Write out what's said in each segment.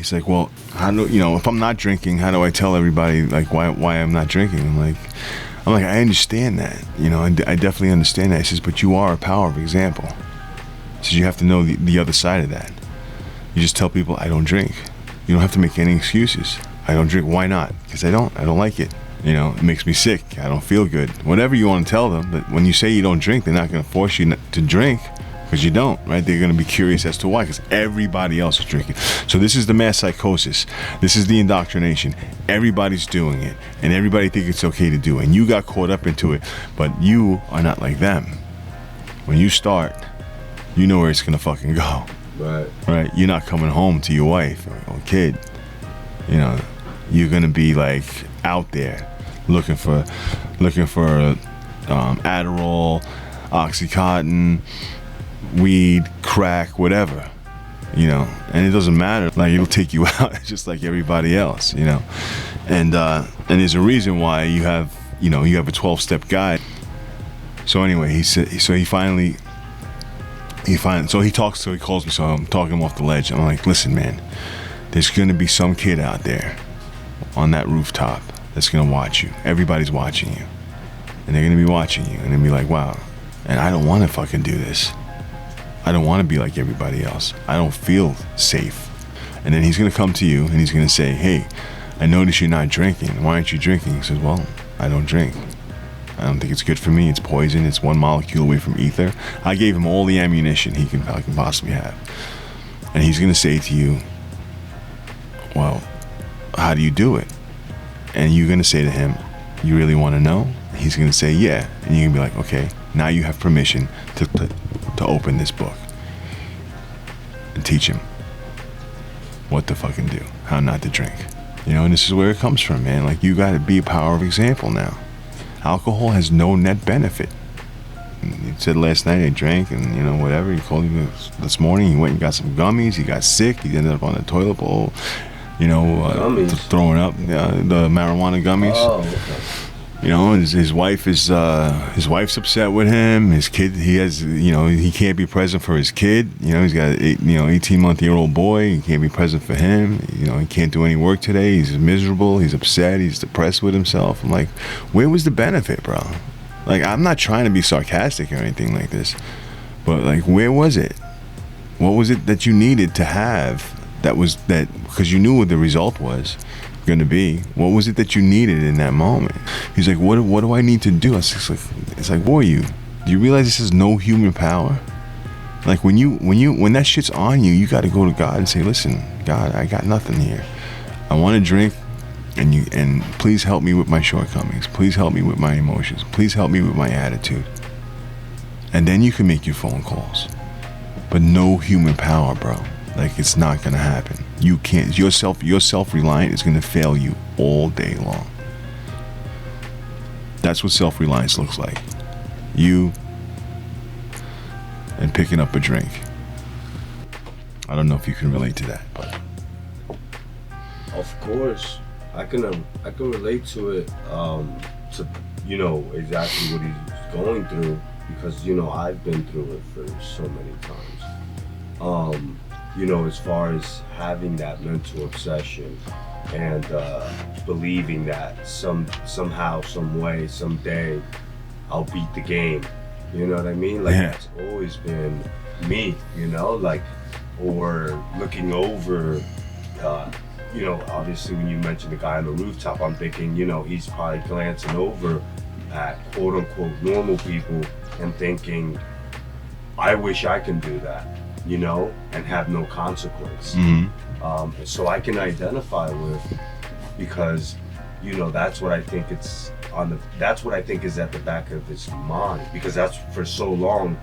He's like, well, how do if I'm not drinking, how do I tell everybody like why I'm not drinking? I'm like, I understand that, I definitely understand that. He says, but you are a powerful example. He says, you have to know the other side of that. You just tell people, I don't drink. You don't have to make any excuses. I don't drink. Why not? Because I don't like it. It makes me sick. I don't feel good. Whatever you want to tell them, but when you say you don't drink, they're not going to force you to drink because you don't, right? They're going to be curious as to why, because everybody else is drinking. So this is the mass psychosis. This is the indoctrination. Everybody's doing it, and everybody thinks it's okay to do it, and you got caught up into it, but you are not like them. When you start, you know where it's going to fucking go. Right? You're not coming home to your wife or kid. You're going to be like out there looking for Adderall, Oxycontin, weed, crack, whatever, and it doesn't matter. Like, it'll take you out just like everybody else, and there's a reason why you have a 12-step guide. So anyway, he calls me, so I'm talking him off the ledge. I'm like, listen, man, there's gonna be some kid out there on that rooftop that's gonna watch you. Everybody's watching you, and they're gonna be watching you, and they'll be like, wow, and I don't want to fucking do this. I don't want to be like everybody else. I don't feel safe. And then he's gonna come to you, and he's gonna say, hey, I notice you're not drinking. Why aren't you drinking? He says, well, I don't drink. I don't think it's good for me. It's poison. It's one molecule away from ether. I gave him all the ammunition he can possibly have. And he's gonna say to you, well, how do you do it? And you're gonna say to him, you really want to know? He's gonna say, yeah. And you're gonna be like, okay, now you have permission to open this book and teach him what to fucking do, how not to drink. And this is where it comes from, man. Like, you gotta be a power of example now. Alcohol has no net benefit. He said last night I drank and whatever. He called me this morning. He went and got some gummies. He got sick. He ended up on the toilet bowl. Throwing up the marijuana gummies. Oh, okay. His wife's upset with him. His kid, he can't be present for his kid. He's got 18-month-old boy. He can't be present for him. He can't do any work today. He's miserable. He's upset. He's depressed with himself. I'm like, where was the benefit, bro? Like, I'm not trying to be sarcastic or anything like this, but like, where was it? What was it that you needed to have? That because you knew what the result was going to be. What was it that you needed in that moment? He's like, what do I need to do? It's like, boy, do you realize this is no human power? Like, when that shit's on you, you got to go to God and say, listen, God, I got nothing here. I want to drink, and please help me with my shortcomings. Please help me with my emotions. Please help me with my attitude. And then you can make your phone calls. But no human power, bro. Like, it's not gonna happen. You can't. Your self-reliant is gonna fail you all day long. That's what self-reliance looks like. You and picking up a drink. I don't know if you can relate to that, but of course, I can relate to it. To exactly what he's going through, because I've been through it for so many times. As far as having that mental obsession and believing that somehow, some way, someday I'll beat the game. You know what I mean? Like, that's always been me, or looking over, obviously when you mentioned the guy on the rooftop, I'm thinking, he's probably glancing over at quote unquote normal people and thinking, I wish I can do that. And have no consequence. Mm-hmm. So I can identify with, because, that's what I think that's what I think is at the back of his mind, because that's for so long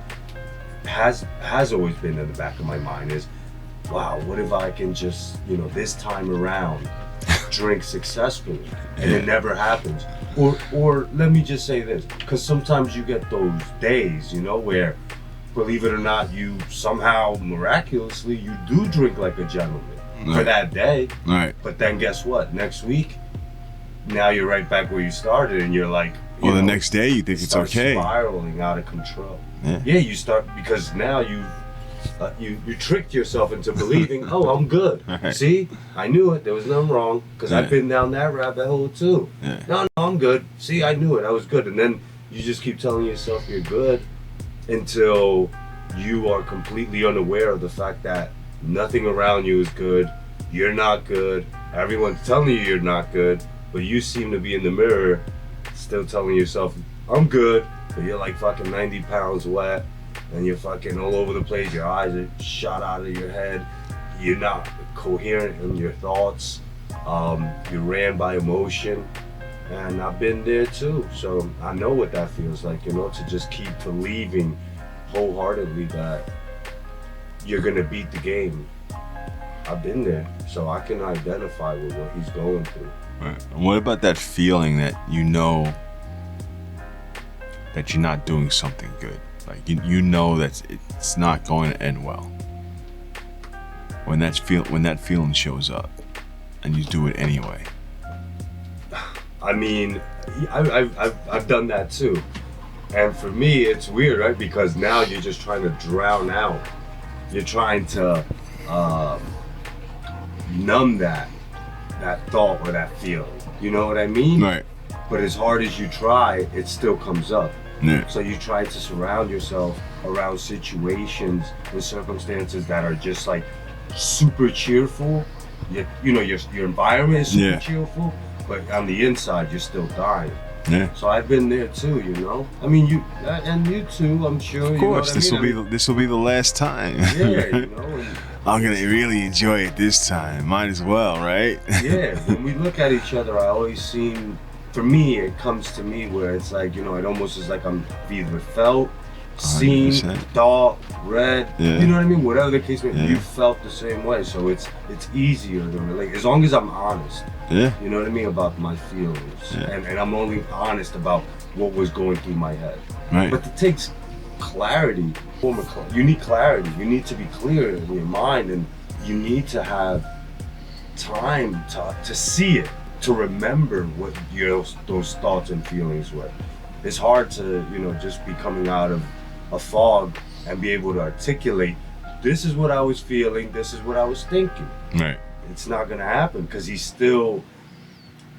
has always been in the back of my mind is, wow, what if I can just, this time around drink successfully, and it never happens. Or let me just say this, because sometimes you get those days, where, believe it or not, you somehow miraculously you do drink like a gentleman for that day. Right. But then guess what? Next week, now you're right back where you started, and you're like, the next day you think it's okay. Spiraling out of control. Yeah, you start, because now you tricked yourself into believing, oh, I'm good. Right. See, I knew it. There was nothing wrong because I've been down that rabbit hole too. Yeah. No, I'm good. See, I knew it. I was good. And then you just keep telling yourself you're good until you are completely unaware of the fact that nothing around you is good. You're not good. Everyone's telling you you're not good, but you seem to be in the mirror still telling yourself, I'm good, but you're like fucking 90 pounds wet and you're fucking all over the place. Your eyes are shot out of your head. You're not coherent in your thoughts. You ran by emotion. And I've been there too, so I know what that feels like, to just keep believing wholeheartedly that you're gonna beat the game. I've been there, so I can identify with what he's going through. Right. And what about that feeling that you know that you're not doing something good? Like you know that it's not going to end well. When that feeling shows up, and you do it anyway. I mean, I've done that too, and for me it's weird, right? Because now you're just trying to drown out. You're trying to numb that thought or that feeling. You know what I mean? Right. But as hard as you try, it still comes up. Yeah. So you try to surround yourself around situations and circumstances that are just like super cheerful. Your environment is super cheerful, but on the inside you're still dying. Yeah. So I've been there too, I mean, you too, I'm sure. Of course, this will be the last time. Yeah, I'm gonna really enjoy it this time. Might as well, right? Yeah. When we look at each other, I always seem, for me, it comes to me where it's like, it almost is like I'm either felt, seen, 100%. thought, read. Yeah. You know what I mean? Whatever the case may be, Yeah. you felt the same way. So it's easier to relate as long as I'm honest. Yeah. You know what I mean, about my feelings, Yeah. and I'm only honest about what was going through my head. Right. But it takes clarity. You need clarity. You need to be clear in your mind, and you need to have time to see it, to remember what those thoughts and feelings were. It's hard to just be coming out of a fog and be able to articulate, this is what I was feeling, this is what I was thinking. Right. It's not gonna happen because he's still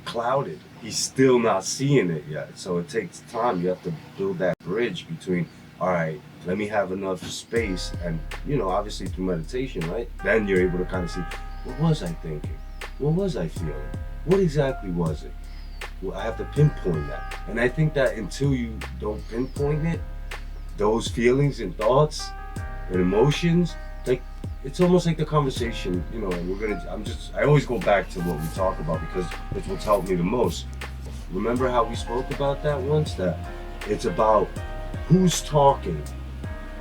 clouded. He's still not seeing it yet. So it takes time. You have to build that bridge between, all right, let me have enough space, and obviously through meditation, right? Then you're able to kind of see, what was I thinking? What was I feeling? What exactly was it? Well, I have to pinpoint that. And I think that until you don't pinpoint it, those feelings and thoughts and emotions, like, it's almost like the conversation, and I always go back to what we talk about because it's what's helped me the most. Remember how we spoke about that once? That it's about who's talking,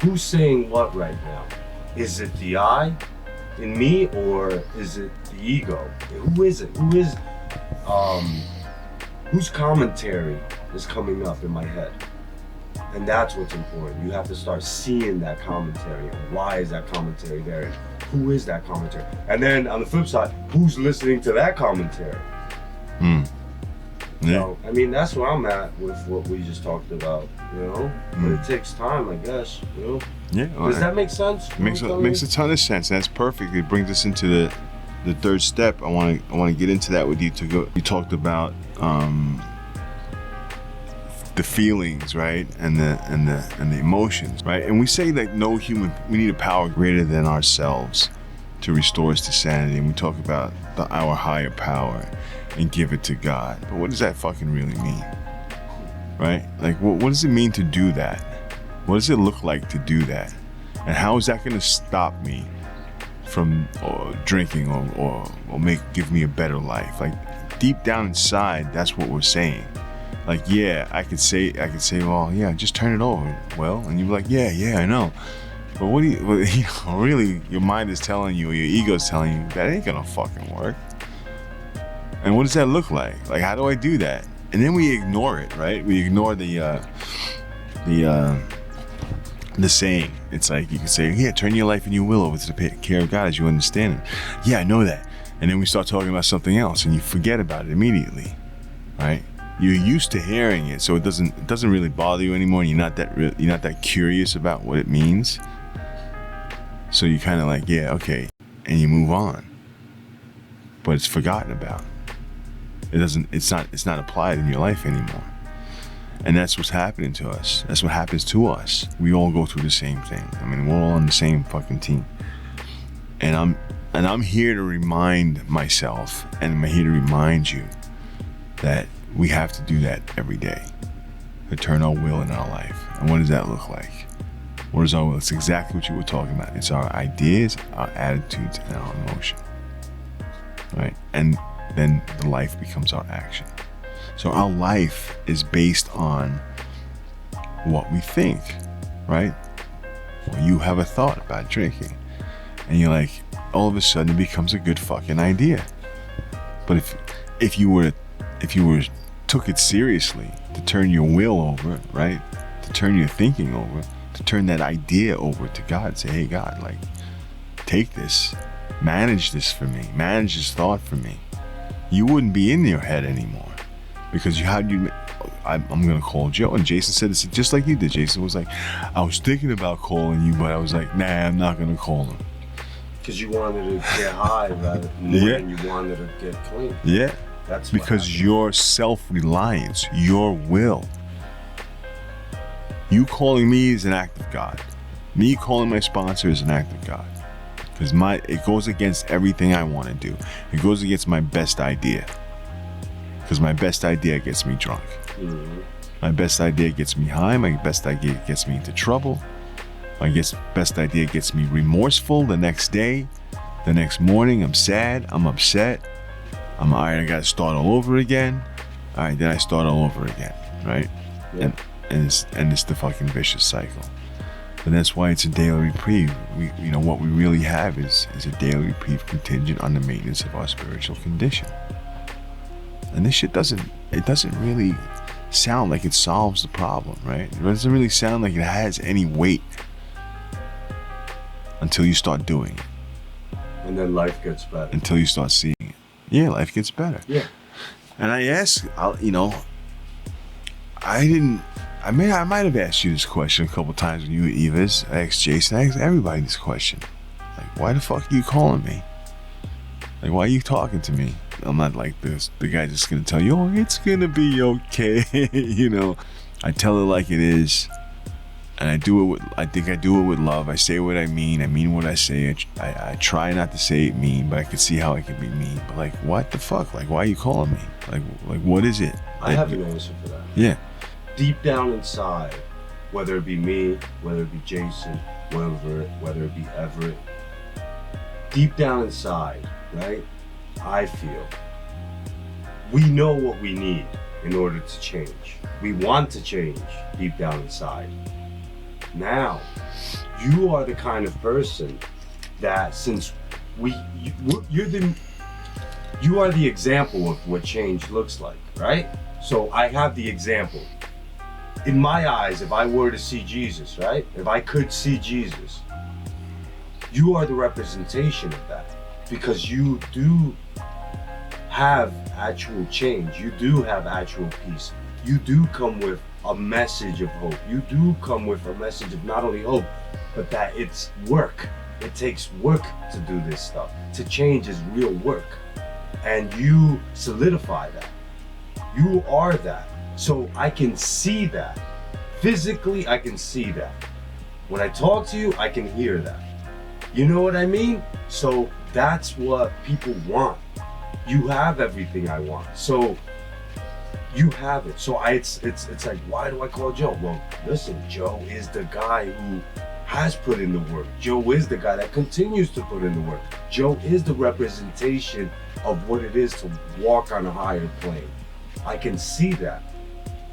who's saying what right now. Is it the I in me, or is it the ego? Who is it? Whose commentary is coming up in my head? And that's what's important. You have to start seeing that commentary, and why is that commentary there, and who is that commentary? And then on the flip side, who's listening to that commentary? Yeah. So, I mean, that's where I'm at with what we just talked about, But it takes time, I guess, Yeah. Does that make sense? Makes a ton of sense. That's perfect. It brings us into the third step. I want to get into that with you. You talked about the feelings, right, and the emotions, right? And we say that we need a power greater than ourselves to restore us to sanity. And we talk about our higher power and give it to God. But what does that fucking really mean, right? Like, what does it mean to do that? What does it look like to do that? And how is that going to stop me from drinking or give me a better life? Like, deep down inside, that's what we're saying. Like, yeah, I could say, well, yeah, just turn it over. Well, and you're like, yeah, I know. But really, your mind is telling you, or your ego's telling you, that ain't gonna fucking work. And what does that look like? Like, how do I do that? And then we ignore it, right? We ignore the saying. It's like, you can say, yeah, turn your life and your will over to the care of God as you understand it. Yeah, I know that. And then we start talking about something else, and you forget about it immediately, right? You're used to hearing it, so it doesn't really bother you anymore. And you're not that curious about what it means. So you kind of like, yeah, okay, and you move on. But it's forgotten about. It's not applied in your life anymore. And that's what's happening to us. That's what happens to us. We all go through the same thing. I mean, we're all on the same fucking team. And I'm here to remind myself, and I'm here to remind you that we have to do that every day. To turn our will in our life. And what does that look like? What is our will? It's exactly what you were talking about. It's our ideas, our attitudes, and our emotion. Right? And then the life becomes our action. So our life is based on what we think, right? Well, you have a thought about drinking, and you're like, all of a sudden it becomes a good fucking idea. But if you took it seriously, to turn your will over, right? To turn your thinking over, to turn that idea over to God, say, hey God, like, take this, manage this for me, manage this thought for me. You wouldn't be in your head anymore. Because I'm gonna call Joe, and Jason said it's just like you did. Jason was like, I was thinking about calling you, but I was like, nah, I'm not gonna call him. Because you wanted to get high rather than you wanted to get clean. Yeah. That's because your self-reliance, your will. You calling me is an act of God. Me calling my sponsor is an act of God. Because it goes against everything I want to do. It goes against my best idea. Because my best idea gets me drunk. Mm-hmm. My best idea gets me high. My best idea gets me into trouble. My best idea gets me remorseful the next day. The next morning, I'm sad. I'm upset. I'm all right, I gotta start all over again. All right, then I start all over again, right? Yeah. And it's the fucking vicious cycle. But that's why it's a daily reprieve. What we really have is a daily reprieve contingent on the maintenance of our spiritual condition. And this shit doesn't really sound like it solves the problem, right? It doesn't really sound like it has any weight until you start doing it. And then life gets better. Until you start seeing it. Yeah, life gets better. Yeah. And I asked, I might have asked you this question a couple times when you were at Eva's. I asked Jason, I asked everybody this question. Like, why the fuck are you calling me? Like, why are you talking to me? I'm not like this. The guy just gonna tell you, oh, it's gonna be okay. I tell it like it is. And I do it with love. I say what I mean what I say. I try not to say it mean, but I can see how it can be mean. But like, what the fuck? Like, why are you calling me? Like what is it? I have an answer for that. Yeah. Deep down inside, whether it be me, whether it be Jason, whether it be Everett, deep down inside, right? I feel we know what we need in order to change. We want to change deep down inside. Now, you are the kind of person that since you are the example of what change looks like, right? So I have the example. In my eyes, if I were to see Jesus, right? If I could see Jesus, you are the representation of that because you do have actual change. You do have actual peace. You do come with a message of hope. You do come with a message of not only hope, but that it's work. It takes work to do this stuff. To change is real work. And you solidify that. You are that. So I can see that. Physically, I can see that. When I talk to you, I can hear that. You know what I mean? So that's what people want. You have everything I want. So you have it. So it's like, why do I call Joe? Well, listen, Joe is the guy who has put in the work. Joe is the guy that continues to put in the work. Joe is the representation of what it is to walk on a higher plane. I can see that.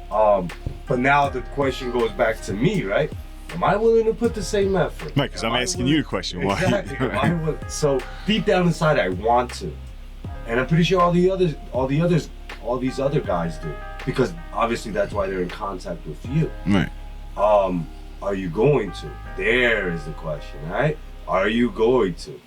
But now the question goes back to me, right? Am I willing to put the same effort? Right, because I'm asking you the question. Exactly. Why? So deep down inside, I want to, and I'm pretty sure all these other guys do, because obviously that's why they're in contact with you. Right. Are you going to? There is the question, right? Are you going to?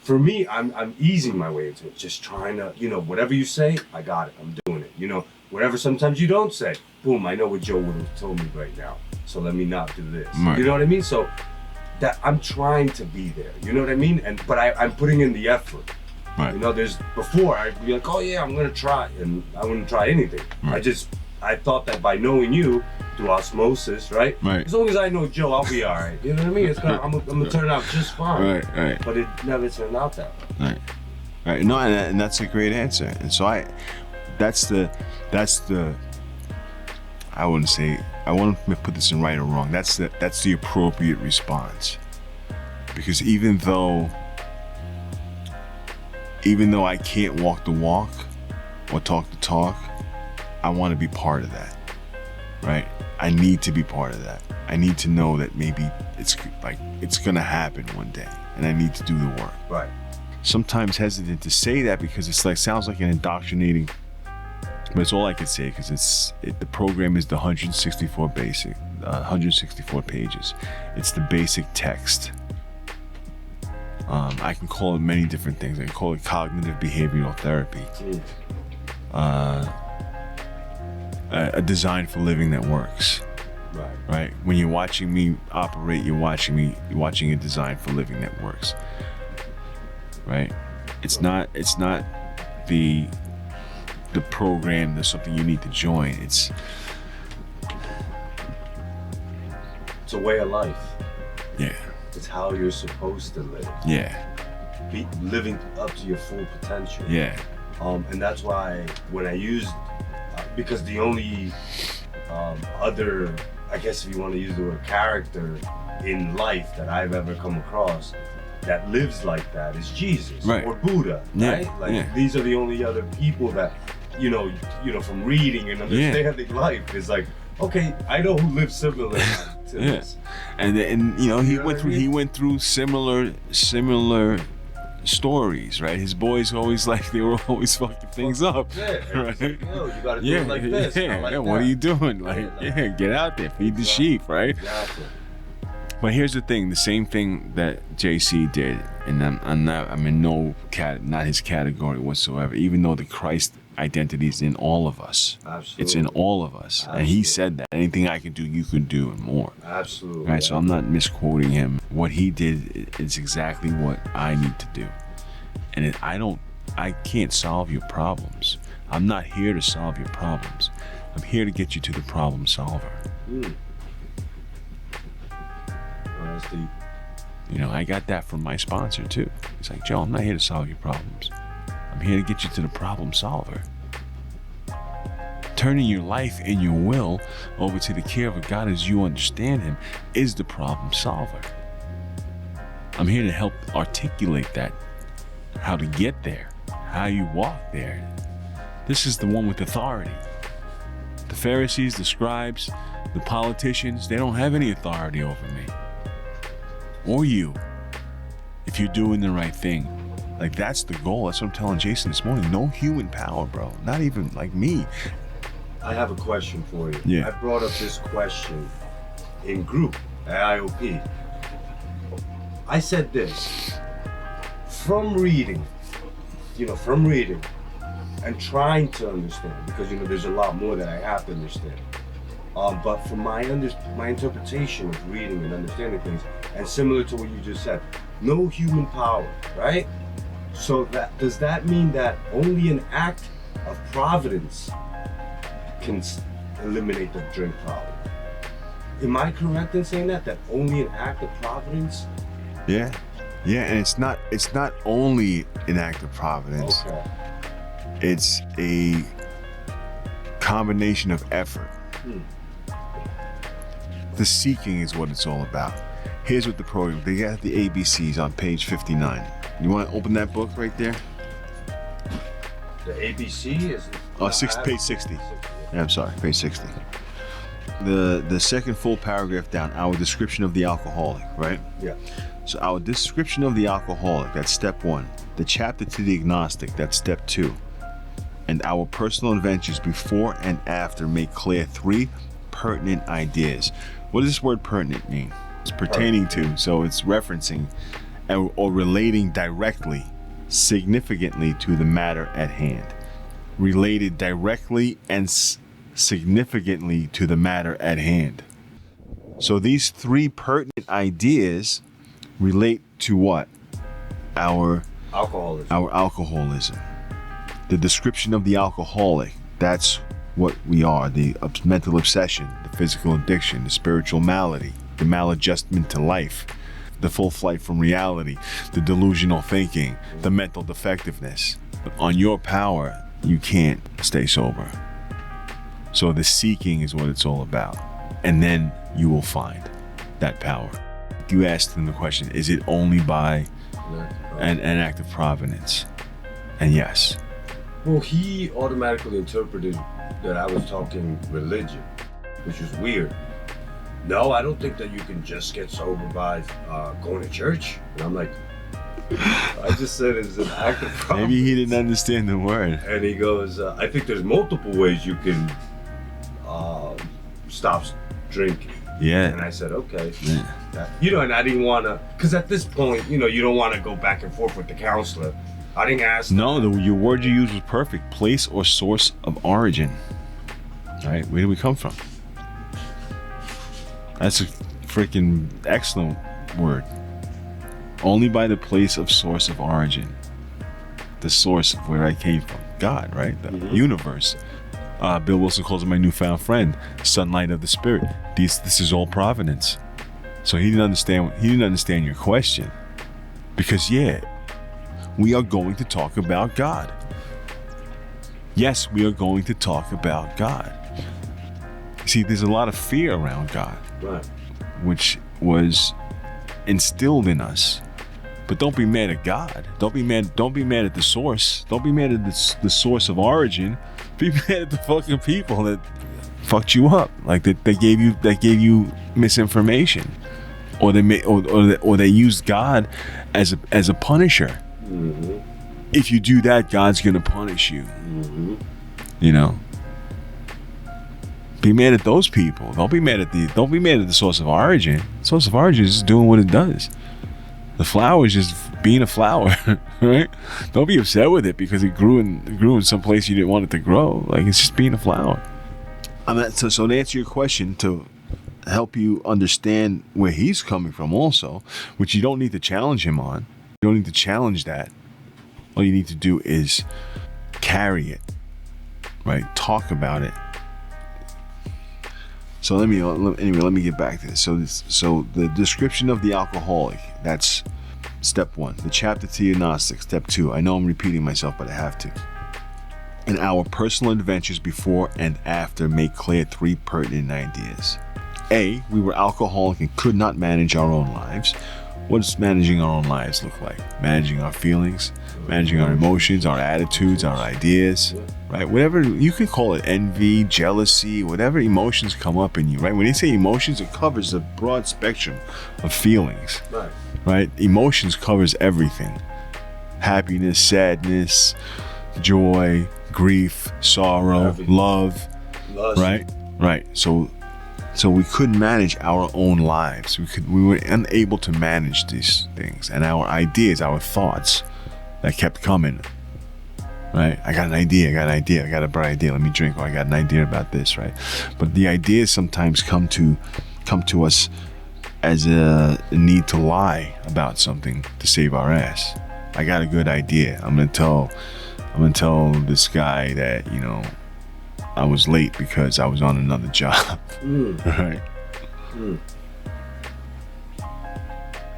For me, I'm easing my way into it, just trying to, whatever you say, I got it. I'm doing it. Whatever sometimes you don't say, boom, I know what Joe would have told me right now. So let me not do this. Right. You know what I mean? So that I'm trying to be there. You know what I mean? But I'm putting in the effort. Right. You know, there's before I'd be like, oh yeah, I'm gonna try, and I wouldn't try anything. Right. I thought that by knowing you through osmosis, right? Right. As long as I know Joe, I'll be all right. You know what I mean? I'm gonna turn out just fine. Right. But it never turned out that way. Right. No, and that's a great answer. And so that's the. I wouldn't say. I want to put this in right or wrong. That's the appropriate response. Because even though I can't walk the walk or talk the talk, I want to be part of that, right? I need to be part of that. I need to know that maybe it's going to happen one day, and I need to do the work. Right. Sometimes hesitant to say that because it's sounds like an indoctrinating, but it's all I can say because the program is the 164 pages. It's the basic text. I can call it many different things. I can call it cognitive behavioral therapy. A design for living that works. Right. When you're watching me operate, you're watching a design for living that works. Right. It's not the program. There's something you need to join. It's a way of life. Yeah. It's how you're supposed to live. Yeah. Be living up to your full potential. Yeah. And that's why when I used, because the only other, I guess if you want to use the word character in life that I've ever come across that lives like that is Jesus or Buddha, right? These are the only other people that, you know, from reading and understanding life is like, okay, I know who lives similar to this. And he went through similar stories, right? His boys they were always fucking things up. Right? Like, yo, you gotta do it like this. What are you doing? Get out there, feed the sheep, right? Exactly. But here's the thing: the same thing that JC did, and I'm in not his category whatsoever. Even though the Christ identity is in all of us, absolutely, it's in all of us, and he said that anything I can do, you can do, and more. Absolutely. Right. So I'm not misquoting him. What he did is exactly what I need to do, and I can't solve your problems. I'm not here to solve your problems. I'm here to get you to the problem solver. That's deep. I got that from my sponsor too. He's like, Joe, I'm not here to solve your problems. I'm here to get you to the problem solver. Turning your life and your will over to the care of a God as you understand him is the problem solver. I'm here to help articulate that, how to get there, how you walk there. This is the one with authority. The Pharisees, the scribes, the politicians, they don't have any authority over me. Or you, if you're doing the right thing. That's the goal. That's what I'm telling Jason this morning. No human power, bro. Not even like me. I have a question for you. Yeah. I brought up this question in group at IOP. I said this. From reading and trying to understand, because there's a lot more that I have to understand. But from my interpretation of reading and understanding things, and similar to what you just said, no human power, right? So does that mean that only an act of providence can eliminate the drink problem? Am I correct in saying that only an act of providence? Yeah, and it's not only an act of providence. Okay. It's a combination of effort. The seeking is what it's all about. Here's what the program, they got the ABCs on page 59. You want to open that book right there? The ABC is... Page 60. Yeah, I'm sorry, page 60. The second full paragraph down, our description of the alcoholic, right? Yeah. So our description of the alcoholic, that's step 1. The chapter to the agnostic, that's step 2. And our personal adventures before and after make clear 3 pertinent ideas. What does this word pertinent mean? It's pertaining to, so it's referencing or relating directly, significantly to the matter at hand. Related directly and significantly to the matter at hand. So these 3 pertinent ideas relate to what? Our Alcoholism. The description of the alcoholic, that's what we are. The mental obsession, the physical addiction, the spiritual malady, the maladjustment to life, the full flight from reality, the delusional thinking, the mental defectiveness. But on your power, you can't stay sober. So the seeking is what it's all about. And then you will find that power. You asked him the question, is it only by an act of providence? And yes. Well, he automatically interpreted that I was talking religion, which was weird. No, I don't think that you can just get sober by going to church. And I'm like, I just said it's an act of providence. Maybe he didn't understand the word. And he goes, I think there's multiple ways you can stop drinking. Yeah. And I said, okay. Yeah. And I didn't want to, because at this point, you don't want to go back and forth with the counselor. I didn't ask. No, your word you used was perfect. Place or source of origin. All right, where do we come from? That's a freaking excellent word. Only by the place of source of origin. The source of where I came from. God, right? The universe. Bill Wilson calls it my newfound friend. Sunlight of the spirit. This is all providence. So he didn't understand your question. Because we are going to talk about God. Yes, we are going to talk about God. See, there's a lot of fear around God. Right. Which was instilled in us. But don't be mad at God. Don't be mad at the source. Don't be mad at the source of origin. Be mad at the fucking people that fucked you up. Like that gave you misinformation. Or they used God as a punisher. Mm-hmm. If you do that, God's gonna punish you. Mm-hmm. Be mad at those people. Don't be mad at the source of origin. The source of origin is just doing what it does. The flower is just being a flower, right? Don't be upset with it because it grew in some place you didn't want it to grow. Like, it's just being a flower. So to answer your question, to help you understand where he's coming from also, which you don't need to challenge him on. You don't need to challenge that. All you need to do is carry it, right? Talk about it. So let me get back to this. So the description of the alcoholic, that's step 1. The chapter to your Gnostic, step 2. I know I'm repeating myself, but I have to. In our personal adventures before and after, make clear 3 pertinent ideas. A, we were alcoholic and could not manage our own lives. What does managing our own lives look like? Managing our feelings, managing our emotions, our attitudes, our ideas, right? Whatever, you can call it envy, jealousy, whatever emotions come up in you, right? When they say emotions, it covers a broad spectrum of feelings, right? Emotions covers everything. Happiness, sadness, joy, grief, sorrow, love, right? Right. So we couldn't manage our own lives. We were unable to manage these things, and our ideas, our thoughts that kept coming. Right? I got an idea. I got a bright idea. Let me drink. Or I got an idea about this. Right? But the ideas sometimes come to us as a need to lie about something to save our ass. I got a good idea. I'm gonna tell this guy that I was late because I was on another job. Right?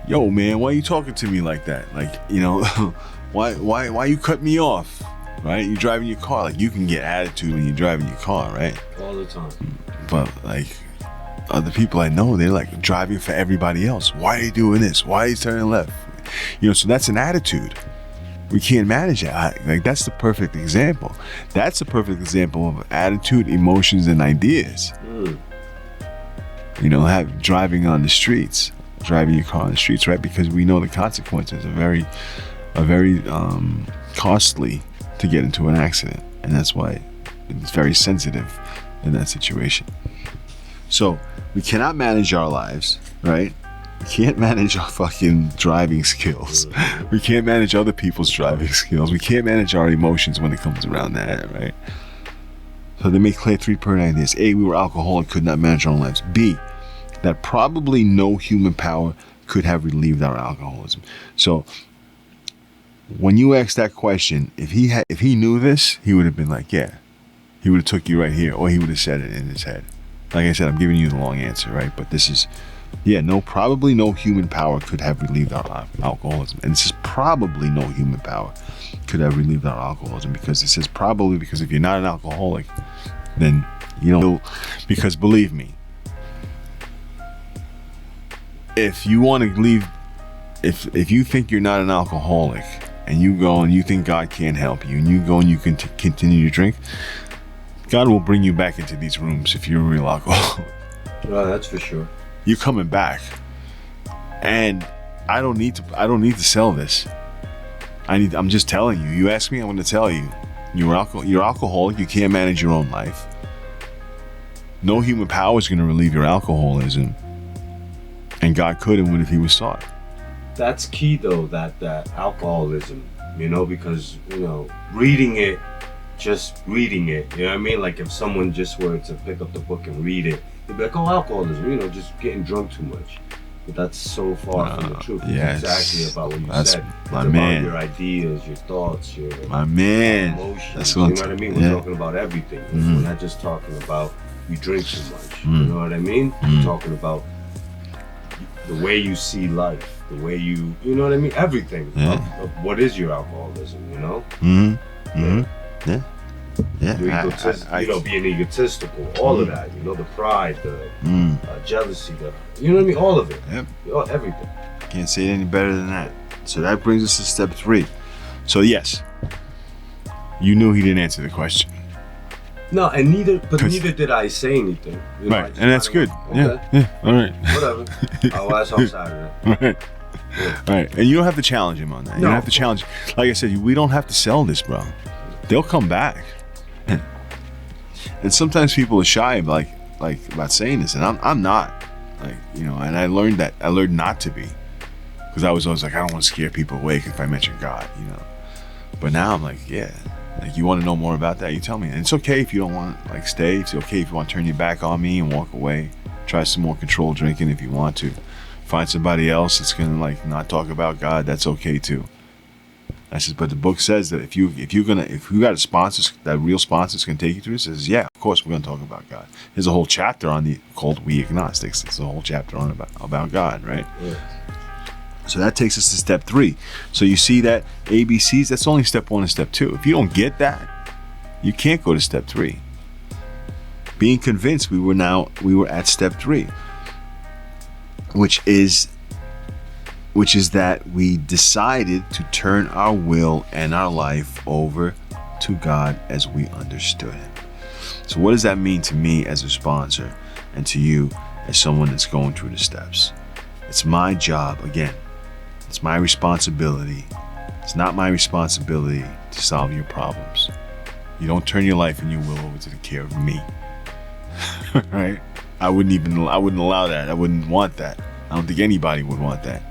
Yo, man, why you talking to me like that? Like, why you cut me off? Right? You driving your car. Like, you can get attitude when you're driving your car, right? All the time. But like other people I know, they're like driving for everybody else. Why are you doing this? Why are you turning left? So that's an attitude. We can't manage that. Like, that's the perfect example. That's the perfect example of attitude, emotions, and ideas. Driving on the streets, driving your car on the streets, right? Because we know the consequences are very costly to get into an accident, and that's why it's very sensitive in that situation. So we cannot manage our lives, right? We can't manage our fucking driving skills. We can't manage other people's driving skills. We can't manage our emotions when it comes around that, right? So they make clear 3 pertinent ideas. A, we were alcoholic, could not manage our own lives. B, that probably no human power could have relieved our alcoholism. So when you ask that question, if he knew this, he would have been like, yeah, he would have took you right here, or he would have said it in his head. Like I said, I'm giving you the long answer, right? But this is, probably no human power could have relieved our alcoholism. And this is probably no human power could have relieved our alcoholism, because it says probably, because if you're not an alcoholic, then because believe me, if you want to leave, if you think you're not an alcoholic and you go and you think God can't help you and you go and you can continue to drink, God will bring you back into these rooms if you're a real alcoholic. Well, that's for sure. You're coming back, and I don't need to sell this. I'm just telling you. You ask me, I'm going to tell you. You're alcoholic. You can't manage your own life. No human power is going to relieve your alcoholism, and God could and would if He was sought. That's key, though. That alcoholism, because just reading it, you know what I mean? Like if someone just were to pick up the book and read it, they'd be like, oh, alcoholism, just getting drunk too much. But that's so far from the truth. Yes. It's exactly about what you said. It's my about man. Your ideas, your thoughts, your emotions. That's what I mean? We're talking about everything. We're not just talking about you drink too much. You know what I mean? We're talking about the way you see life, the way you know what I mean? Everything of what is your alcoholism, Yeah, being egotistical, all of that, the pride, the jealousy, all of it. Yep. Everything. Can't say it any better than that. So that brings us to step 3. So yes, you knew he didn't answer the question. No, and neither did I say anything. Right, and that's good. Okay. Yeah, all right. Whatever. I'll ask on Saturday. Right. Yeah. Right, and you don't have to challenge him on that. You don't have to challenge. Like I said, we don't have to sell this, bro. They'll come back. And sometimes people are shy about saying this, and I'm not. And I learned not to be, because I was always like, I don't want to scare people away if I mention God, But now I'm like, yeah, you want to know more about that, you tell me. And it's okay if you don't want to stay. It's okay if you want to turn your back on me and walk away. Try some more controlled drinking if you want to. Find somebody else that's gonna not talk about God. That's okay too. But the book says that if you got a sponsor, that real sponsors can take you through, it says, yeah, of course we're gonna talk about God. There's a whole chapter called We Agnostics. It's a whole chapter on about God, right? Yeah. So that takes us to step 3. So you see that ABCs, that's only step 1 and step 2. If you don't get that, you can't go to step 3. Being convinced, we were at step 3, which is that we decided to turn our will and our life over to God as we understood Him. So what does that mean to me as a sponsor, and to you as someone that's going through the steps? It's my job, again, it's my responsibility. It's not my responsibility to solve your problems. You don't turn your life and your will over to the care of me. Right? I wouldn't allow that. I wouldn't want that. I don't think anybody would want that.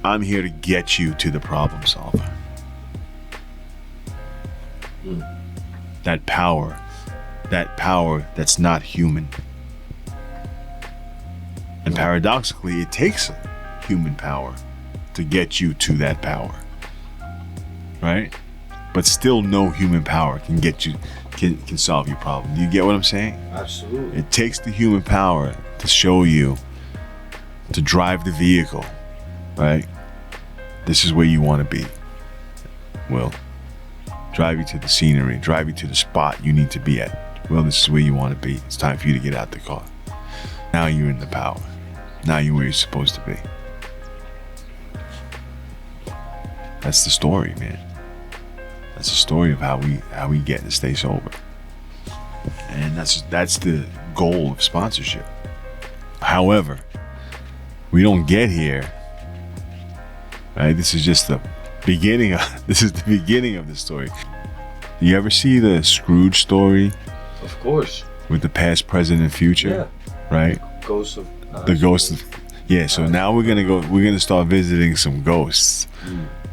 I'm here to get you to the problem solver. That power that's not human. And paradoxically, it takes human power to get you to that power. Right? But still no human power can solve your problem. Do you get what I'm saying? Absolutely. It takes the human power to show you, to drive the vehicle, right? This is where you want to be. Will drive you to the scenery, drive you to the spot you need to be at. Well, this is where you want to be. It's time for you to get out the car. Now you're in the power. Now you're where you're supposed to be. That's the story, man. That's the story of how we get to stay sober. And that's the goal of sponsorship. However, we don't get here. Right? This is just the beginning of the story. Do you ever see the Scrooge story? Of course. With the past, present, and future? Yeah. Right? The ghost of yeah, so now we're gonna start visiting some ghosts.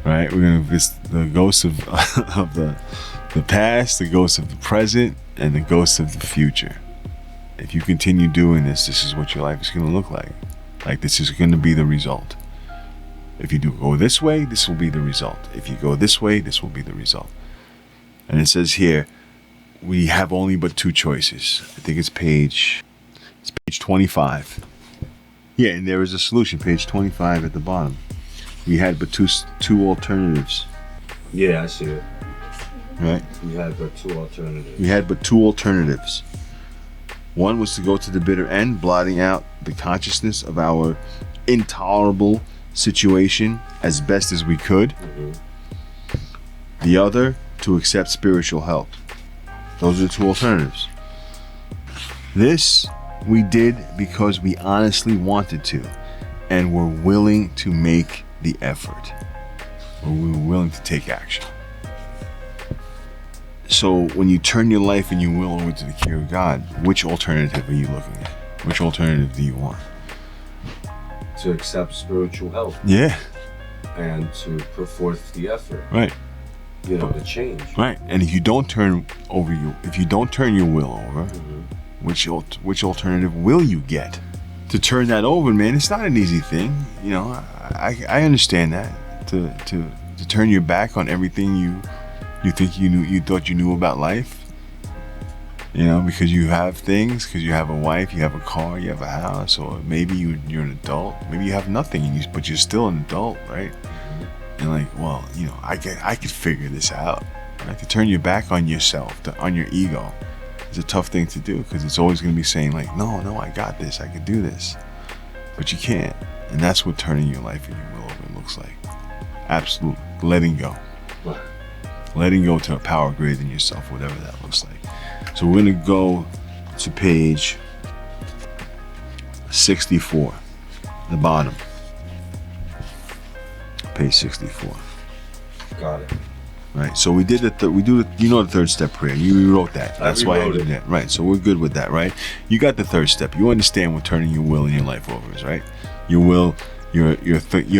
Right? We're gonna visit the ghosts of the past, the ghosts of the present, and the ghosts of the future. If you continue doing this is what your life is gonna look like. Like, this is going to be the result. If you do go this way, this will be the result. If you go this way, this will be the result. And it says here, we have only but two choices. I think it's page 25. Yeah, and there is a solution, page 25 at the bottom. We had but two alternatives. Yeah, I see it. Right? We had but two alternatives. We had but two alternatives. One was to go to the bitter end, blotting out the consciousness of our intolerable situation as best as we could. Mm-hmm. The other, to accept spiritual help. Those are the two alternatives. This we did because we honestly wanted to and were willing to make the effort. Or we were willing to take action. So when you turn your life and your will over to the care of God, which alternative are you looking at? Which alternative do you want? To accept spiritual help. Yeah. And to put forth the effort. Right. You know, the change. Right. And if you don't turn your will over, Mm-hmm. which alternative will you get? To turn that over, man, it's not an easy thing. You know, I understand that. To turn your back on everything you think you thought you knew about life. You know, because you have things, because you have a wife, you have a car, you have a house, or maybe you're an adult. Maybe you have nothing, but you're still an adult, right? And like, well, you know, I could figure this out. Right? To turn your back on yourself, on your ego, is a tough thing to do, because it's always going to be saying like, no, I got this, I can do this, but you can't. And that's what turning your life and your will over looks like. Absolutely, letting go. Letting go to a power greater than yourself, whatever that looks like. So we're going to go to page 64, the bottom. Page 64. Got it. Right. So we did the third step prayer. You wrote that. That's why I did that. Right. So we're good with that, right? You got the third step. You understand what turning your will and your life over is, right? Your will, your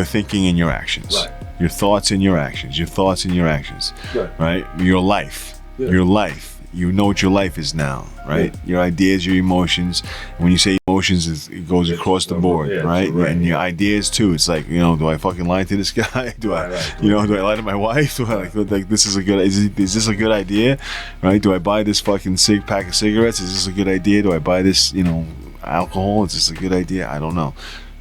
thinking and your actions. Right. Your thoughts and your actions. Your thoughts and your actions. Right. Your life. Yeah. Your life. You know what your life is now, right? Yeah. Your ideas, your emotions. When you say emotions, it goes across the board, right? And your ideas too. It's like, you know, do I fucking lie to this guy? Do I lie to my wife? Do I like this is a good? Is this a good idea? Right? Do I buy this fucking pack of cigarettes? Is this a good idea? Do I buy this, you know, alcohol? Is this a good idea? I don't know.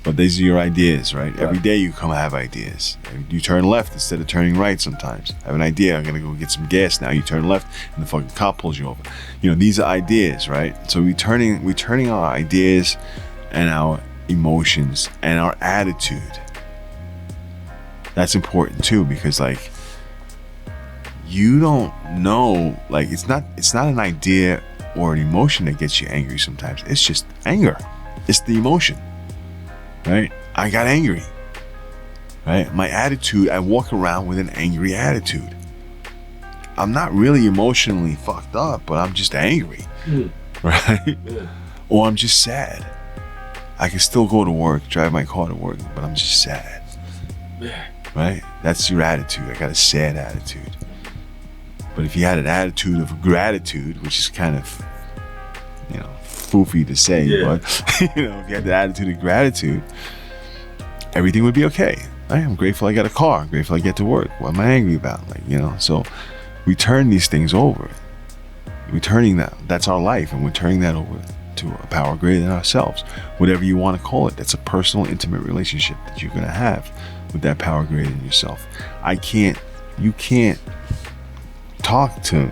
But these are your ideas, right? Every day you come have ideas. You turn left instead of turning right sometimes. I have an idea, I'm gonna go get some gas now. You turn left and the fucking cop pulls you over. You know, these are ideas, right? So we're turning our ideas and our emotions and our attitude. That's important too, because like, you don't know, like it's not an idea or an emotion that gets you angry sometimes. It's just anger. It's the emotion. Right? I got angry. Right? My attitude, I walk around with an angry attitude. I'm not really emotionally fucked up, but I'm just angry. Right? Yeah. Or I'm just sad. I can still go to work, drive my car to work, but I'm just sad. Yeah. Right? That's your attitude. I got a sad attitude. But if you had an attitude of gratitude, which is kind of, you know, foofy to say, but you know, if you had the attitude of gratitude, everything would be okay. I'm grateful I got a car. I'm grateful I get to work. What am I angry about? Like, you know, so we turn these things over. We're turning that's our life, and we're turning that over to a power greater than ourselves. Whatever you want to call it, that's a personal, intimate relationship that you're going to have with that power greater than yourself. You can't talk to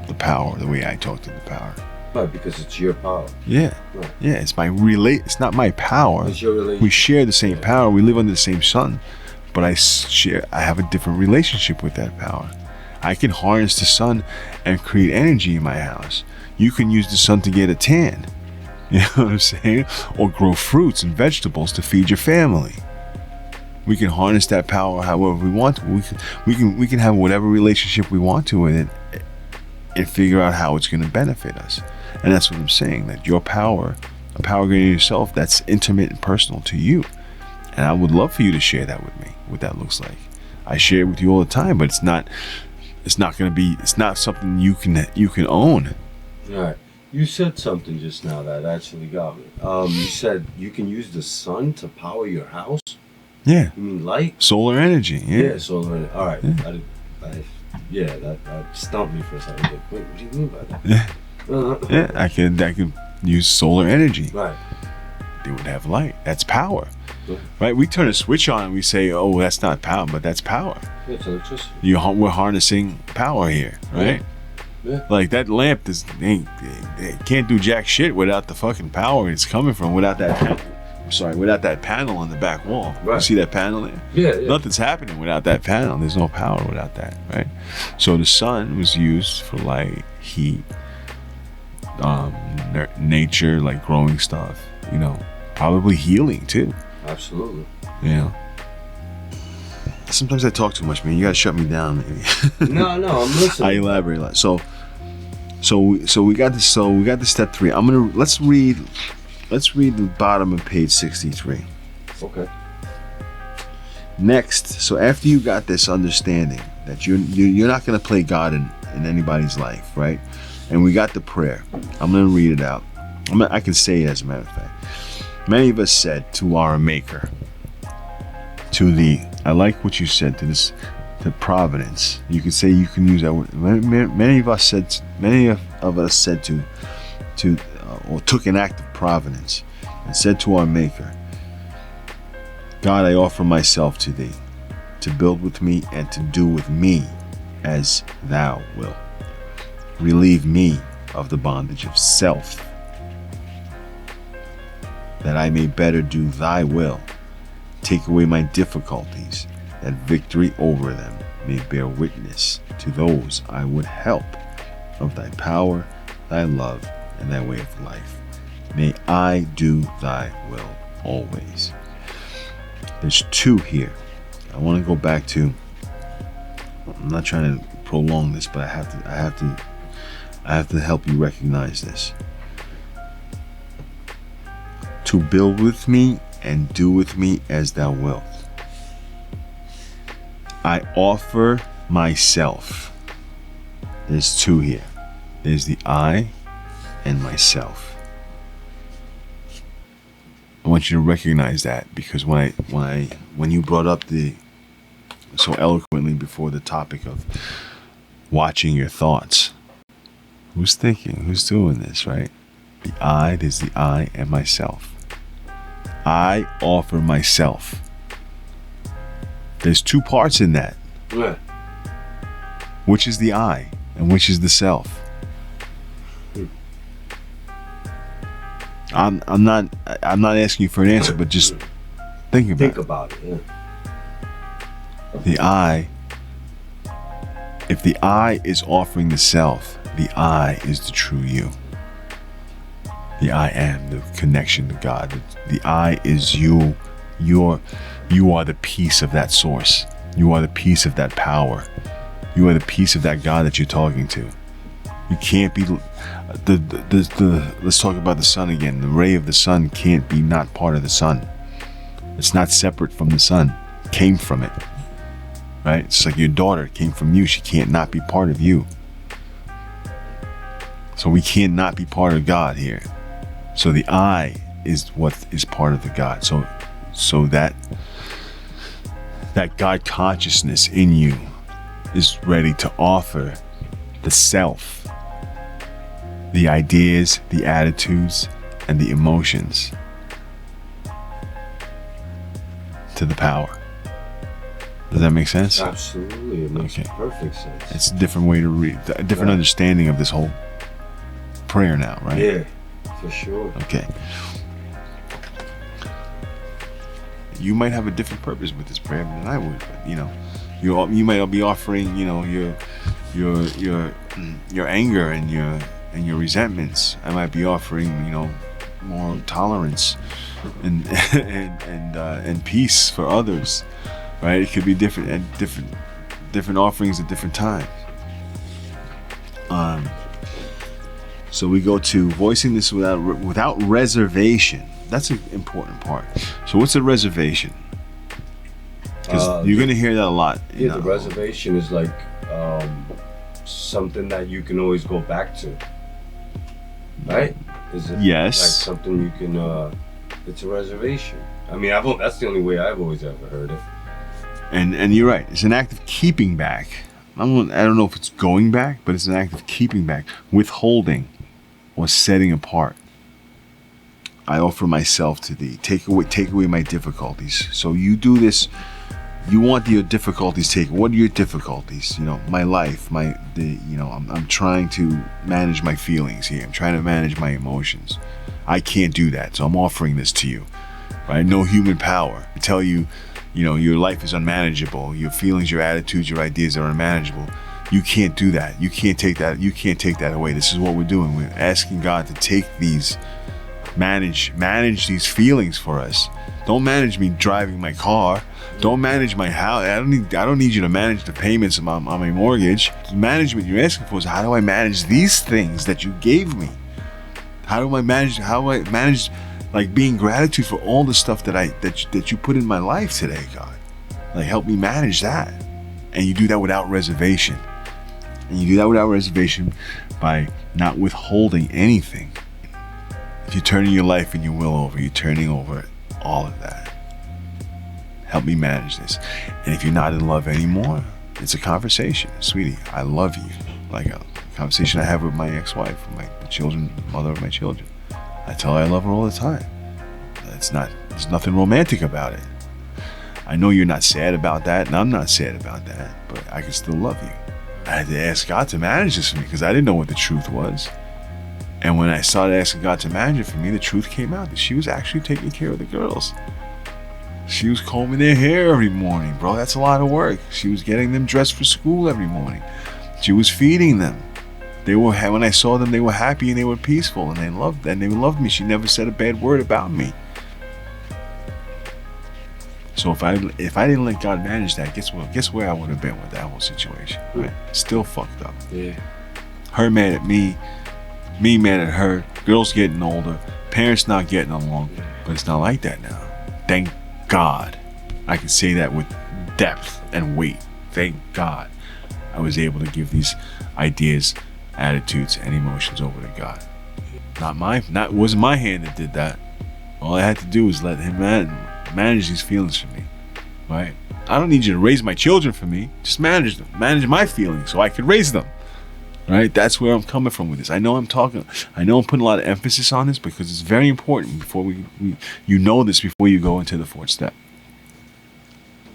the power the way I talk to the power. Right, because it's your power. Yeah. Right. Yeah, it's it's not my power. It's your relationship. We share the same power. We live under the same sun. But I have a different relationship with that power. I can harness the sun and create energy in my house. You can use the sun to get a tan. You know what I'm saying? Or grow fruits and vegetables to feed your family. We can harness that power however we want to. We can have whatever relationship we want to with it and figure out how it's going to benefit us. And that's what I'm saying, that your power, a power greater than yourself, that's intimate and personal to you. And I would love for you to share that with me, what that looks like. I share it with you all the time, but it's not something you can own. Right. You said something just now that actually got me. You said you can use the sun to power your house. Yeah. You mean light? Solar energy. Yeah. Solar energy. All right. Yeah. That stumped me for a second. Like, wait, what do you mean by that? Yeah. Yeah. I could use solar energy. Right. They would have light. That's power. Yeah. Right? We turn a switch on and we say, "Oh, that's not power," but that's power. Yeah, it's electricity. We're harnessing power here, right? Yeah. Like that lamp they can't do jack shit without the fucking power it's coming from. Without that panel on the back wall. Right. You see that panel there? Yeah. Nothing's happening without that panel. There's no power without that, right? So the sun was used for light, heat, nature, like growing stuff. Probably healing too. Absolutely. Sometimes I talk too much, man. You gotta shut me down, maybe. No, I'm listening. I elaborate a lot. So we got this. So we got the step 3. Let's read the bottom of page 63. Okay. Next, so after you got this understanding that you're not gonna play God in anybody's life, right? And we got the prayer. I'm gonna read it out. I can say it as a matter of fact. Many of us said to our Maker, I like what you said to providence. You can say, you can use that word. Many of us said or took an act of providence and said to our Maker, God, I offer myself to thee, to build with me and to do with me as thou wilt. Relieve me of the bondage of self, that I may better do thy will. Take away my difficulties, that victory over them may bear witness to those I would help of thy power, thy love, and thy way of life. May I do thy will always. There's 2 here. I want to go back to, I'm not trying to prolong this, but I have to help you recognize this. To build with me and do with me as thou wilt. I offer myself. There's 2 here. There's the I and myself. I want you to recognize that, because when you brought up so eloquently before the topic of watching your thoughts, who's thinking? Who's doing this, right? There's the I and myself. I offer myself. There's 2 parts in that. Yeah. Which is the I and which is the self? I'm not asking you for an answer, but just think about it. Yeah. The I. If the I is offering the self, the I is the true you. The I am, the connection to God. The I is you. You are the piece of that source. You are the piece of that power. You are the piece of that God that you're talking to. You can't be let's talk about the sun again. The ray of the sun can't be not part of the sun. It's not separate from the sun. It came from it. Right? It's like your daughter came from you. She can't not be part of you. So we cannot be part of God here. So the I is what is part of the God. So that God consciousness in you is ready to offer the self, the ideas, the attitudes, and the emotions to the power. Does that make sense? Absolutely. It makes perfect sense. It's a different way to read, a different understanding of this whole prayer now, right? Yeah, for sure. Okay. You might have a different purpose with this prayer than I would, but you might be offering, your anger and your resentments. I might be offering, more tolerance and peace for others, right? It could be different offerings at different times. So we go to voicing this without reservation. That's an important part. So what's a reservation? Because you're going to hear that a lot. The reservation is like something that you can always go back to. right? Is it Yes. like something you can? It's a reservation. I mean, that's the only way I've always ever heard it. And you're right. It's an act of keeping back. I don't know if it's going back, but it's an act of keeping back, withholding, or setting apart. I offer myself to thee. Take away my difficulties. So you do this. You want your difficulties taken. What are your difficulties? My life, I'm trying to manage my feelings here. I'm trying to manage my emotions. I can't do that. So I'm offering this to you. Right? No human power. I tell you, your life is unmanageable. Your feelings, your attitudes, your ideas are unmanageable. You can't do that. You can't take that. You can't take that away. This is what we're doing. We're asking God to take these, manage these feelings for us. Don't manage me driving my car. Don't manage my house. I don't need you to manage the payments on my mortgage. The management you're asking for is, how do I manage these things that you gave me? How do I manage like being gratitude for all the stuff that you put in my life today, God? Like, help me manage that. And you do that without reservation. And you do that without reservation by not withholding anything. If you're turning your life and your will over, you're turning over all of that. Help me manage this. And if you're not in love anymore, it's a conversation. Sweetie, I love you. Like a conversation I have with my ex-wife, my children, mother of my children. I tell her I love her all the time. There's nothing romantic about it. I know you're not sad about that, and I'm not sad about that, but I can still love you. I had to ask God to manage this for me because I didn't know what the truth was. And when I started asking God to manage it for me, the truth came out that she was actually taking care of the girls. She was combing their hair every morning, bro. That's a lot of work. She was getting them dressed for school every morning. She was feeding them. When I saw them, they were happy and they were peaceful, and they loved me. She never said a bad word about me. So if I didn't let God manage that, guess where I would have been with that whole situation? Right? Still fucked up. Yeah. Her mad at me mad at her. Girls getting older, parents not getting along, but it's not like that now. Thank God. I can say that with depth and weight. Thank God I was able to give these ideas, attitudes, and emotions over to God. It wasn't my hand that did that. All I had to do was let him manage these feelings for me. Right? I don't need you to raise my children for me. Just manage them. Manage my feelings so I could raise them. Right? That's where I'm coming from with this. I know I'm putting a lot of emphasis on this because it's very important before you know this before you go into the fourth step.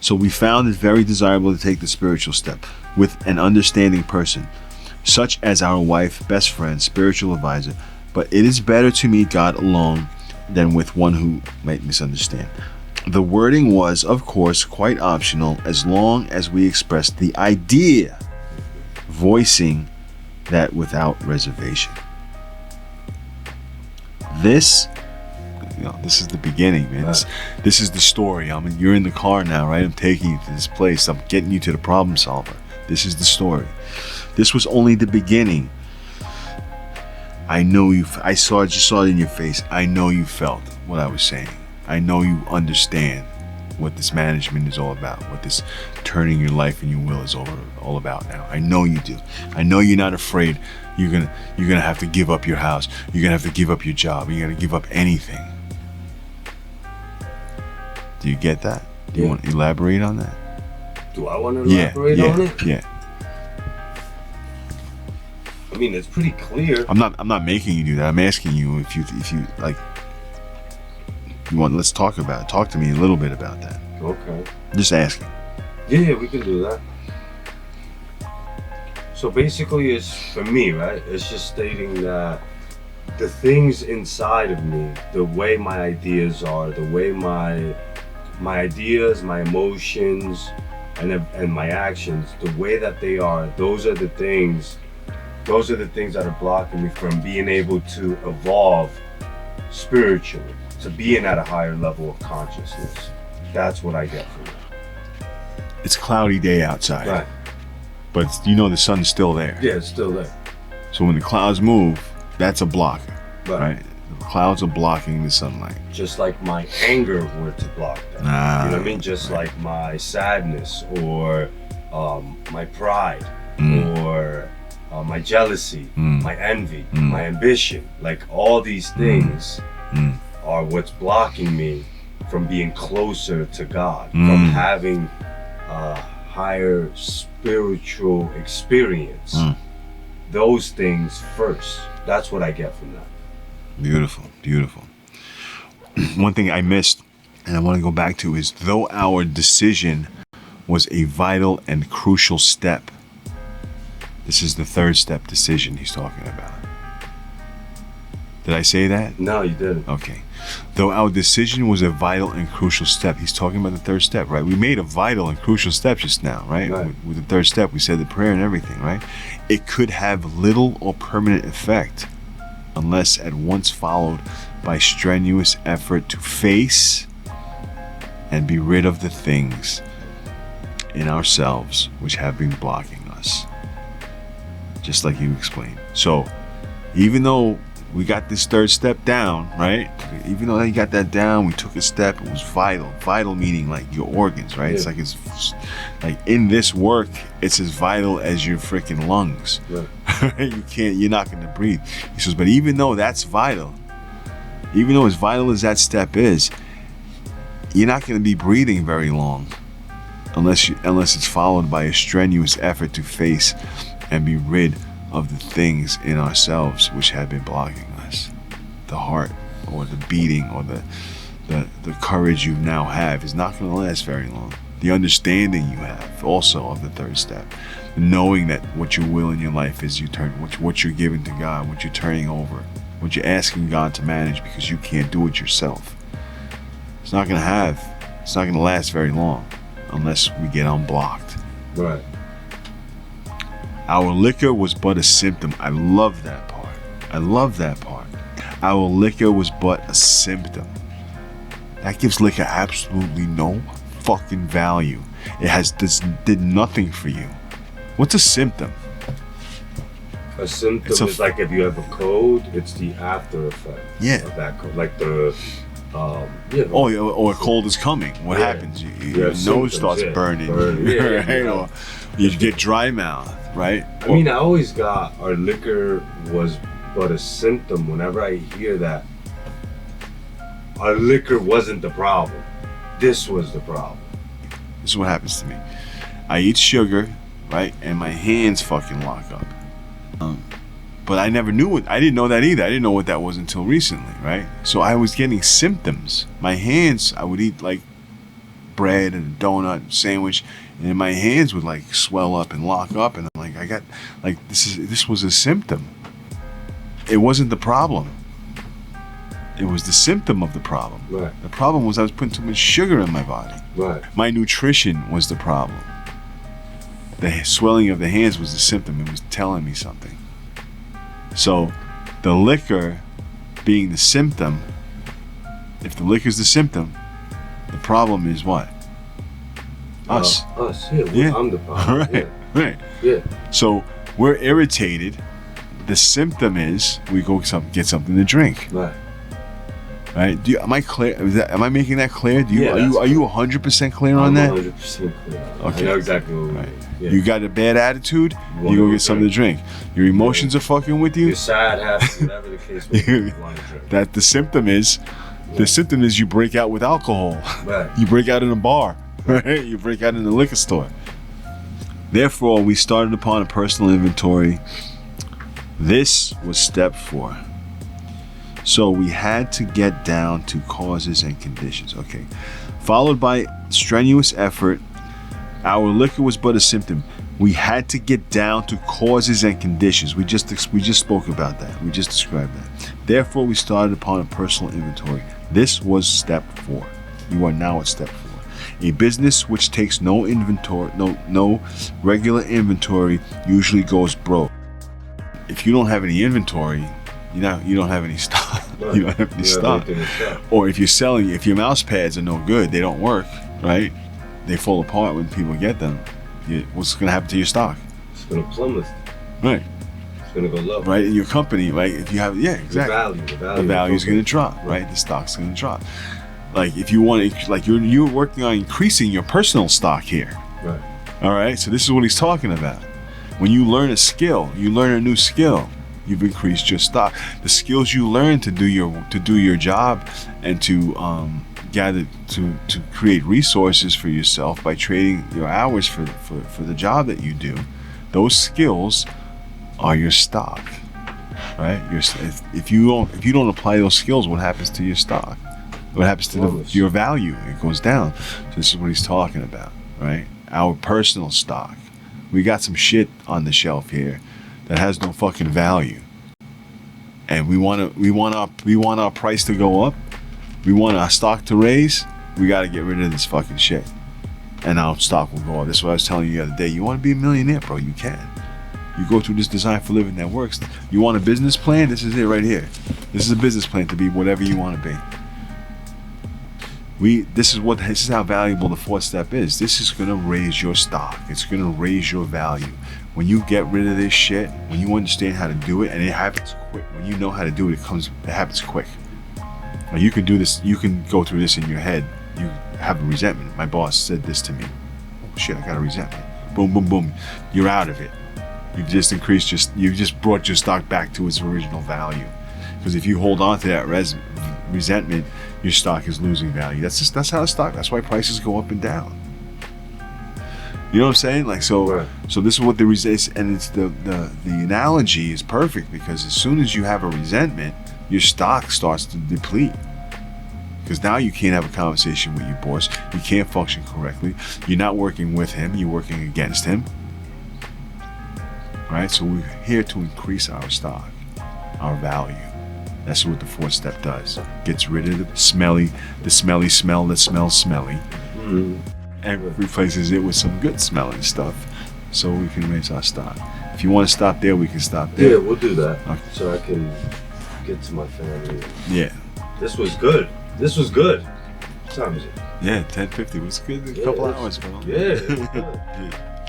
So we found it very desirable to take the spiritual step with an understanding person, such as our wife, best friend, spiritual advisor. But it is better to meet God alone than with one who might misunderstand. The wording was, of course, quite optional as long as we expressed the idea, voicing that without reservation. This is the beginning, man. This is the story. You're in the car now, right? I'm taking you to this place. I'm getting you to the problem solver. This is the story. This was only the beginning. I know you. I just saw it in your face. I know you felt what I was saying. I know you understand what this management is all about, what this turning your life and your will is all about now. I know you do. I know you're not afraid you're gonna have to give up your house. You're gonna have to give up your job. You're gonna give up anything. Do you get that? Do you want to elaborate on that? Do I want to elaborate on it? Yeah. I mean, it's pretty clear. I'm not making you do that. I'm asking you if you like. You want? Let's talk about it. Talk to me a little bit about that. Okay. Just asking. Yeah, we can do that. So basically, it's for me, right? It's just stating that the things inside of me, the way my ideas are, the way my ideas, my emotions, and my actions, the way that they are, those are the things that are blocking me from being able to evolve spiritually, to being at a higher level of consciousness. That's what I get from it. It's a cloudy day outside. Right. But the sun's still there. Yeah, it's still there. So when the clouds move, that's a blocker. Right. The clouds are blocking the sunlight. Just like my anger were to block that. You know what I mean? Just like my sadness or my pride or my jealousy, my envy, my ambition. Like all these things are what's blocking me from being closer to God, from having a higher spiritual experience. Those things first. That's what I get from that. Beautiful, beautiful. One thing I missed, and I want to go back to, is though our decision was a vital and crucial step. This is the third step decision he's talking about. Did I say that? No, you didn't. Okay. Though our decision was a vital and crucial step. He's talking about the third step, right? We made a vital and crucial step just now, right? With the third step, we said the prayer and everything, right? It could have little or permanent effect unless at once followed by strenuous effort to face and be rid of the things in ourselves which have been blocking us. Just like you explained. So, even though we got this third step down, right? Even though you got that down, we took a step. It was vital. Vital meaning like your organs, right? Yeah. It's like in this work, it's as vital as your freaking lungs. Yeah. You're not going to breathe. He says, but even though that's vital, even though as vital as that step is, you're not going to be breathing very long unless it's followed by a strenuous effort to face and be rid of the things in ourselves which have been blocking us. The heart or the beating or the courage you now have is not going to last very long. The understanding you have also of the third step, knowing that what your will in your life is, what you're giving to God, what you're turning over, what you're asking God to manage because you can't do it yourself. It's not going to last very long unless we get unblocked. Right. Our liquor was but a symptom. I love that part. Our liquor was but a symptom. That gives liquor absolutely no fucking value. Did nothing for you. What's a symptom? A symptom is like if you have a cold, it's the after effect of that cold. Like the or a cold is coming. What happens? Your nose starts burning. Right? Or you get dry mouth, right? I mean, I always got our liquor was but a symptom. Whenever I hear that, our liquor wasn't the problem. This was the problem. This is what happens to me. I eat sugar, right, and my hands fucking lock up. But I never knew it. I didn't know that either. I didn't know what that was until recently, right? So I was getting symptoms. My hands, I would eat like bread and a donut and sandwich, and then my hands would like swell up and lock up, and I'm like, I got like this was a symptom. It wasn't the problem. It was the symptom of the problem. Right. The problem was I was putting too much sugar in my body. Right. My nutrition was the problem. The swelling of the hands was the symptom. It was telling me something. So, the liquor being the symptom, if the liquor's the symptom, the problem is what? Us. Us, yeah. I'm the problem. Right. Yeah. So, we're irritated. The symptom is we go get something to drink. Right. Right? Am I clear? Am I making that clear? Yeah, are you 100% clear on that? 100% clear. Okay. I know exactly what we mean. Yeah. You got a bad attitude, you go get something to drink. Your emotions are fucking with you. You're sad, happy, whatever the case may be. You want to drink. That the symptom is you break out with alcohol. Right. You break out in a bar. Right? You break out in the liquor store. Therefore, we started upon a personal inventory. This was step 4. So we had to get down to causes and conditions. Okay. Followed by strenuous effort. Our liquor was but a symptom. We had to get down to causes and conditions. We just spoke about that. We just described that. Therefore, we started upon a personal inventory. This was step 4. You are now at step 4. A business which takes no inventory, no regular inventory, usually goes broke. If you don't have any inventory, you don't have any stock. Right. You don't have any stock. Or if your mouse pads are no good, they don't work, right? They fall apart when people get them. What's going to happen to your stock? It's going to plummet. Right. It's going to go low. Right. In your company, right? If you have, exactly. The value is going to drop, right? The stock's going to drop. Like if you want to, like you're working on increasing your personal stock here. Right. All right. So this is what he's talking about. When you learn a skill, you learn a new skill, you've increased your stock. The skills you learn to do your job and to gather to create resources for yourself by trading your hours for the job that you do, those skills are your stock, right? If you don't apply those skills, what happens to your stock? What happens to your value? It goes down. So this is what he's talking about, right? Our personal stock. We got some shit on the shelf here that has no fucking value, and we want our price to go up. We want our stock to raise. We got to get rid of this fucking shit, and our stock will go up. That's what I was telling you the other day. You want to be a millionaire, bro? You can. You go through this design for living that works. You want a business plan? This is it right here. This is a business plan to be whatever you want to be. This is how valuable the fourth step is. This is gonna raise your stock. It's gonna raise your value. When you get rid of this shit, when you understand how to do it, and it happens quick. When you know how to do it, it happens quick. Now you can do this. You can go through this in your head. You have a resentment. My boss said this to me. Oh shit, I got a resentment. Boom, boom, boom. You're out of it. You've just increased you just brought your stock back to its original value. Because if you hold on to that resentment, your stock is losing value. That's how the stock. That's why prices go up and down. You know what I'm saying? Like so. Right. So this is what the resist, and it's the analogy is perfect, because as soon as you have a resentment, your stock starts to deplete. Because now you can't have a conversation with your boss. You can't function correctly. You're not working with him. You're working against him. Right? So we're here to increase our stock, our value. That's what the fourth step does. Gets rid of the smelly smell that smells smelly, and replaces it with some good smelling stuff, so we can raise our stock. If you want to stop there, we can stop there. Yeah, we'll do that. Okay. So I can get to my family. Yeah. This was good. What time is it? Yeah, 10:50 was good. A couple hours, bro. Yeah. It was good. Yeah.